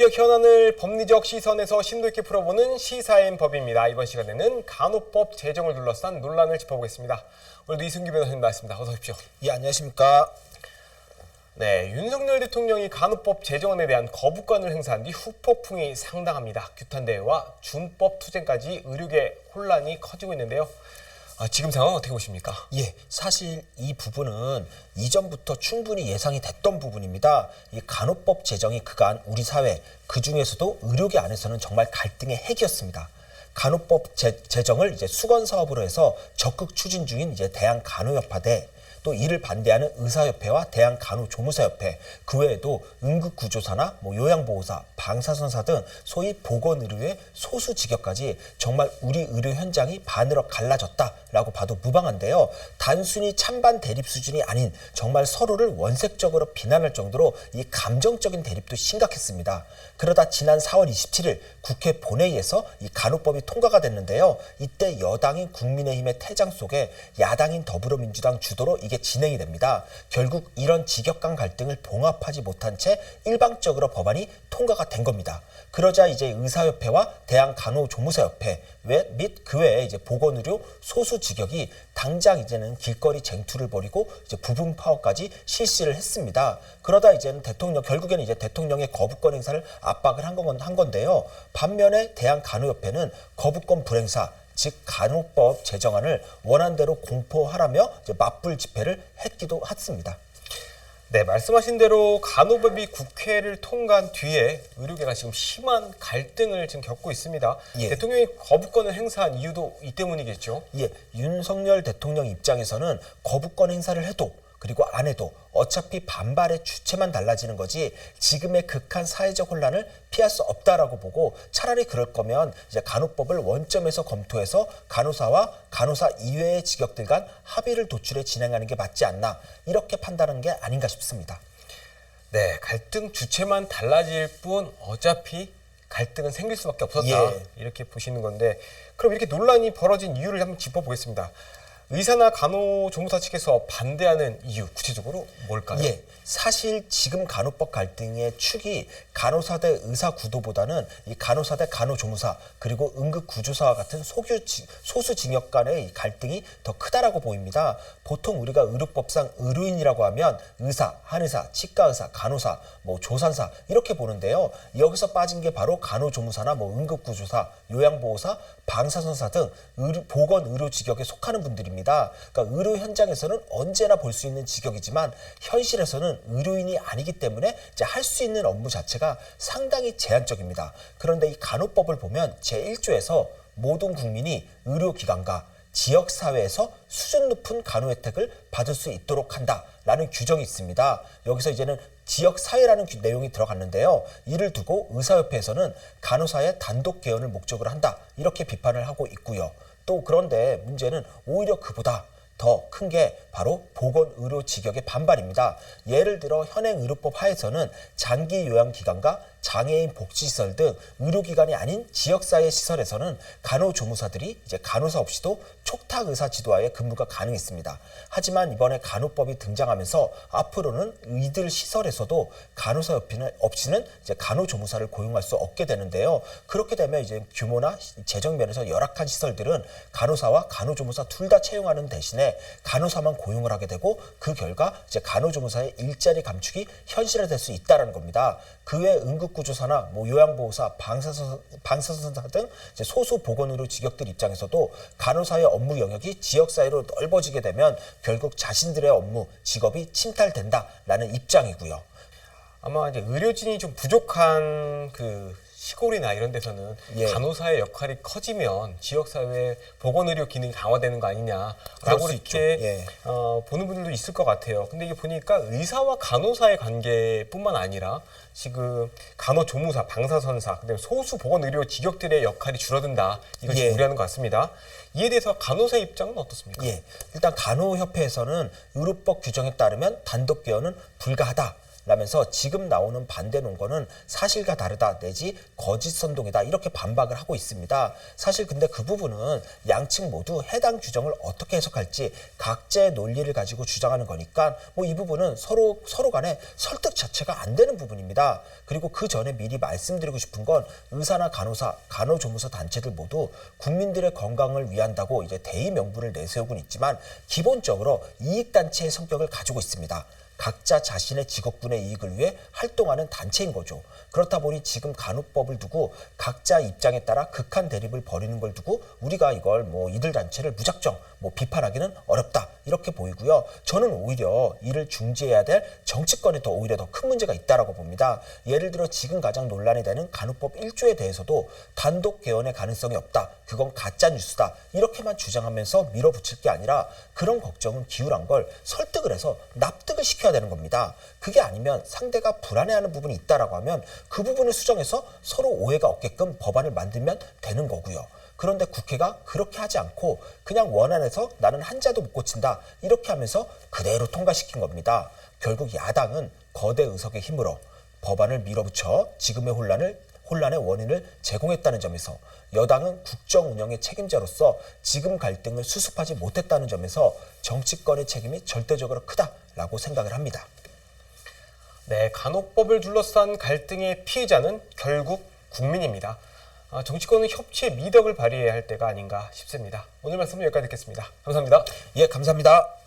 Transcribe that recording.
지역 현안을 법리적 시선에서 심도 있게 풀어보는 시사인법입니다. 이번 시간에는 간호법 제정을 둘러싼 논란을 짚어보겠습니다. 오늘도 이승규 변호사님 나왔습니다. 어서 오십시오. 예, 안녕하십니까. 네, 윤석열 대통령이 간호법 제정안에 대한 거부권을 행사한 뒤 후폭풍이 상당합니다. 규탄 대회와 준법 투쟁까지 의료계 혼란이 커지고 있는데요. 지금 상황 어떻게 보십니까? 예, 사실 이 부분은 이전부터 충분히 예상이 됐던 부분입니다. 이 간호법 제정이 그간 우리 사회, 그중에서도 의료계 안에서는 정말 갈등의 핵이었습니다. 간호법 제정을 이제 수건 사업으로 해서 적극 추진 중인 이제 대한간호협회, 또 이를 반대하는 의사협회와 대한간호조무사협회, 그 외에도 응급구조사나 요양보호사, 방사선사 등 소위 보건의료의 소수 직역까지 정말 우리 의료 현장이 반으로 갈라졌다라고 봐도 무방한데요. 단순히 찬반 대립 수준이 아닌 정말 서로를 원색적으로 비난할 정도로 이 감정적인 대립도 심각했습니다. 그러다 지난 4월 27일 국회 본회의에서 이 간호법이 통과가 됐는데요. 이때 여당인 국민의힘의 퇴장 속에 야당인 더불어민주당 주도로 이게 진행이 됩니다. 결국 이런 직역 간 갈등을 봉합하지 못한 채 일방적으로 법안이 통과가 된 겁니다. 그러자 이제 의사협회와 대한간호조무사협회 및 그 외에 이제 보건의료 소수 직역이 당장 이제는 길거리 쟁투를 벌이고 이제 부분 파업까지 실시를 했습니다. 그러다 이제는 결국에는 이제 대통령의 거부권 행사를 압박을 한 건데요. 반면에 대한간호협회는 거부권 불행사, 즉 간호법 제정안을 원안대로 공포하라며 이제 맞불 집회를 했기도 했습니다. 네, 말씀하신 대로 간호법이 국회를 통과한 뒤에 의료계가 지금 심한 갈등을 지금 겪고 있습니다. 예. 대통령이 거부권을 행사한 이유도 이 때문이겠죠? 예, 윤석열 대통령 입장에서는 거부권 행사를 해도 그리고 안 해도 어차피 반발의 주체만 달라지는 거지 지금의 극한 사회적 혼란을 피할 수 없다라고 보고 차라리 그럴 거면 이제 간호법을 원점에서 검토해서 간호사와 간호사 이외의 직역들 간 합의를 도출해 진행하는 게 맞지 않나 이렇게 판단하는 게 아닌가 싶습니다. 네, 갈등 주체만 달라질 뿐 어차피 갈등은 생길 수밖에 없었다. 예. 이렇게 보시는 건데 그럼 이렇게 논란이 벌어진 이유를 한번 짚어보겠습니다. 의사나 간호조무사 측에서 반대하는 이유 구체적으로 뭘까요? 예, 사실 지금 간호법 갈등의 축이 간호사 대 의사 구도보다는 이 간호사 대 간호조무사 그리고 응급구조사와 같은 소수 직역 간의 이 갈등이 더 크다라고 보입니다. 보통 우리가 의료법상 의료인이라고 하면 의사, 한의사, 치과의사, 간호사, 조산사 이렇게 보는데요. 여기서 빠진 게 바로 간호조무사나 응급구조사, 요양보호사, 방사선사 등 보건의료 직역에 속하는 분들입니다. 그러니까 의료 현장에서는 언제나 볼 수 있는 직역이지만 현실에서는 의료인이 아니기 때문에 이제 할 수 있는 업무 자체가 상당히 제한적입니다. 그런데 이 간호법을 보면 제1조에서 모든 국민이 의료기관과 지역사회에서 수준 높은 간호 혜택을 받을 수 있도록 한다라는 규정이 있습니다. 여기서 이제는 지역사회라는 내용이 들어갔는데요. 이를 두고 의사협회에서는 간호사의 단독 개헌을 목적으로 한다 이렇게 비판을 하고 있고요. 또 그런데 문제는 오히려 그보다 더 큰 게 바로 보건의료 직역의 반발입니다. 예를 들어 현행 의료법 하에서는 장기 요양기관과 장애인 복지시설 등 의료기관이 아닌 지역사회 시설에서는 간호조무사들이 이제 간호사 없이도 촉탁 의사 지도하에 근무가 가능했습니다. 하지만 이번에 간호법이 등장하면서 앞으로는 이들 시설에서도 간호사 없이는 이제 간호조무사를 고용할 수 없게 되는데요. 그렇게 되면 이제 규모나 재정 면에서 열악한 시설들은 간호사와 간호조무사 둘 다 채용하는 대신에 간호사만 고용을 하게 되고 그 결과 이제 간호조무사의 일자리 감축이 현실화될 수 있다는 겁니다. 그 외 응급구조사나 요양보호사, 방사선사 등 이제 소수 보건의료 직역들 입장에서도 간호사의 업무 영역이 지역사회로 넓어지게 되면 결국 자신들의 업무, 직업이 침탈된다라는 입장이고요. 아마 이제 의료진이 좀 부족한 시골이나 이런 데서는 예. 간호사의 역할이 커지면 지역사회 보건의료 기능이 강화되는 거 아니냐라고 이렇게 예. 보는 분들도 있을 것 같아요. 근데 이게 보니까 의사와 간호사의 관계뿐만 아니라 지금 간호조무사, 방사선사, 그다음에 소수 보건의료 직역들의 역할이 줄어든다. 이걸 예. 우려하는 것 같습니다. 이에 대해서 간호사의 입장은 어떻습니까? 예, 일단 간호협회에서는 의료법 규정에 따르면 단독 개헌은 불가하다. 라면서 지금 나오는 반대 논거는 사실과 다르다 내지 거짓 선동이다 이렇게 반박을 하고 있습니다. 사실 근데 그 부분은 양측 모두 해당 규정을 어떻게 해석할지 각자의 논리를 가지고 주장하는 거니까 뭐 이 부분은 서로 간에 설득 자체가 안 되는 부분입니다. 그리고 그 전에 미리 말씀드리고 싶은 건 의사나 간호사, 간호조무사 단체들 모두 국민들의 건강을 위한다고 이제 대의 명분을 내세우고는 있지만 기본적으로 이익단체의 성격을 가지고 있습니다. 각자 자신의 직업군의 이익을 위해 활동하는 단체인 거죠. 그렇다 보니 지금 간호법을 두고 각자 입장에 따라 극한 대립을 벌이는 걸 두고 우리가 이걸 뭐 이들 단체를 무작정 뭐 비판하기는 어렵다 이렇게 보이고요. 저는 오히려 이를 중지해야 될 정치권에 오히려 더 큰 문제가 있다라고 봅니다. 예를 들어 지금 가장 논란이 되는 간호법 1조에 대해서도 단독 개헌의 가능성이 없다. 그건 가짜 뉴스다. 이렇게만 주장하면서 밀어붙일 게 아니라 그런 걱정은 기울한 걸 설득을 해서 납득을 시켜야 되는 겁니다. 그게 아니면 상대가 불안해하는 부분이 있다라고 하면 그 부분을 수정해서 서로 오해가 없게끔 법안을 만들면 되는 거고요. 그런데 국회가 그렇게 하지 않고 그냥 원안에서 나는 한자도 못 고친다 이렇게 하면서 그대로 통과시킨 겁니다. 결국 야당은 거대 의석의 힘으로 법안을 밀어붙여 지금의 혼란의 원인을 제공했다는 점에서 여당은 국정 운영의 책임자로서 지금 갈등을 수습하지 못했다는 점에서 정치권의 책임이 절대적으로 크다라고 생각을 합니다. 네, 간호법을 둘러싼 갈등의 피해자는 결국 국민입니다. 정치권은 협치의 미덕을 발휘해야 할 때가 아닌가 싶습니다. 오늘 말씀은 여기까지 듣겠습니다. 감사합니다. 예, 감사합니다.